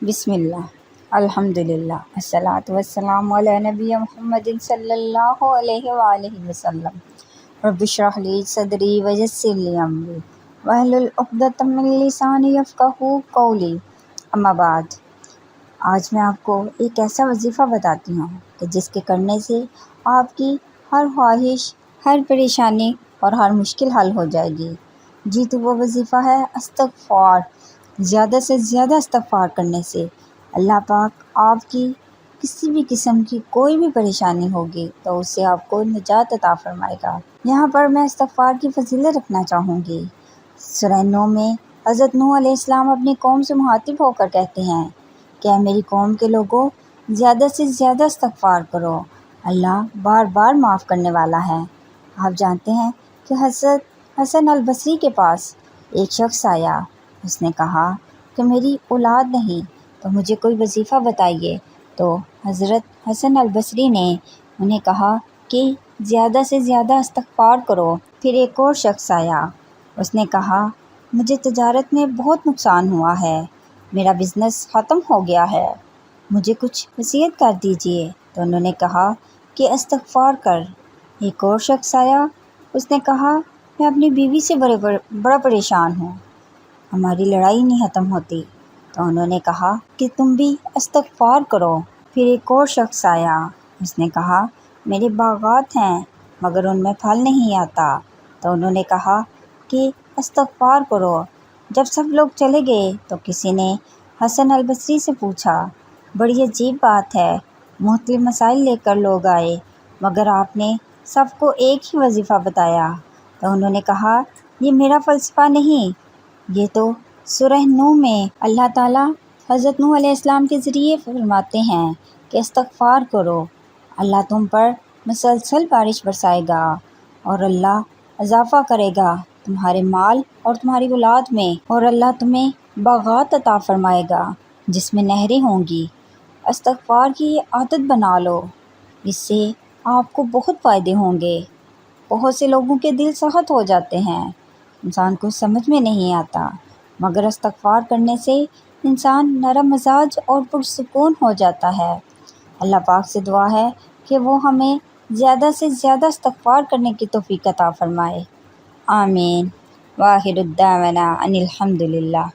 بسم اللہ، الحمد للہ، الصلاۃ والسلام علی نبی محمد صلی اللہ علیہ وآلہ وسلم۔ رب اشرح لی صدری ویسر لی امری واحلل عقدۃ من لسانی یفقہوا قولی۔ اما بعد، آج میں آپ کو ایک ایسا وظیفہ بتاتی ہوں کہ جس کے کرنے سے آپ کی ہر خواہش، ہر پریشانی اور ہر مشکل حل ہو جائے گی۔ جی تو وہ وظیفہ ہے استغفار۔ زیادہ سے زیادہ استغفار کرنے سے اللہ پاک آپ کی کسی بھی قسم کی کوئی بھی پریشانی ہوگی تو اس سے آپ کو نجات عطا فرمائے گا۔ یہاں پر میں استغفار کی فضیلت رکھنا چاہوں گی۔ سورہ نوح میں حضرت نوح علیہ السلام اپنی قوم سے مخاطب ہو کر کہتے ہیں کہ اے میری قوم کے لوگوں، زیادہ سے زیادہ استغفار کرو، اللہ بار بار معاف کرنے والا ہے۔ آپ جانتے ہیں کہ حضرت حسن البصری کے پاس ایک شخص آیا، اس نے کہا کہ میری اولاد نہیں تو مجھے کوئی وظیفہ بتائیے، تو حضرت حسن البصری نے انہیں کہا کہ زیادہ سے زیادہ استغفار کرو۔ پھر ایک اور شخص آیا، اس نے کہا مجھے تجارت میں بہت نقصان ہوا ہے، میرا بزنس ختم ہو گیا ہے، مجھے کچھ وصیت کر دیجیے، تو انہوں نے کہا کہ استغفار کر۔ ایک اور شخص آیا، اس نے کہا میں اپنی بیوی سے بڑا پریشان ہوں، ہماری لڑائی نہیں ختم ہوتی، تو انہوں نے کہا کہ تم بھی استغفار کرو۔ پھر ایک اور شخص آیا، اس نے کہا میرے باغات ہیں مگر ان میں پھل نہیں آتا، تو انہوں نے کہا کہ استغفار کرو۔ جب سب لوگ چلے گئے تو کسی نے حسن البصری سے پوچھا بڑی عجیب بات ہے، مختلف مسائل لے کر لوگ آئے مگر آپ نے سب کو ایک ہی وظیفہ بتایا، تو انہوں نے کہا یہ میرا فلسفہ نہیں، یہ تو سورہ نوح میں اللہ تعالیٰ حضرت نوح علیہ السلام کے ذریعے فرماتے ہیں کہ استغفار کرو، اللہ تم پر مسلسل بارش برسائے گا اور اللہ اضافہ کرے گا تمہارے مال اور تمہاری اولاد میں، اور اللہ تمہیں باغات عطا فرمائے گا جس میں نہریں ہوں گی۔ استغفار کی عادت بنا لو، اس سے آپ کو بہت فائدے ہوں گے۔ بہت سے لوگوں کے دل سخت ہو جاتے ہیں، انسان کو سمجھ میں نہیں آتا، مگر استغفار کرنے سے انسان نرم مزاج اور پرسکون ہو جاتا ہے۔ اللہ پاک سے دعا ہے کہ وہ ہمیں زیادہ سے زیادہ استغفار کرنے کی توفیق عطا فرمائے۔ آمین۔ وآخر الدعوانا ان الحمد للہ۔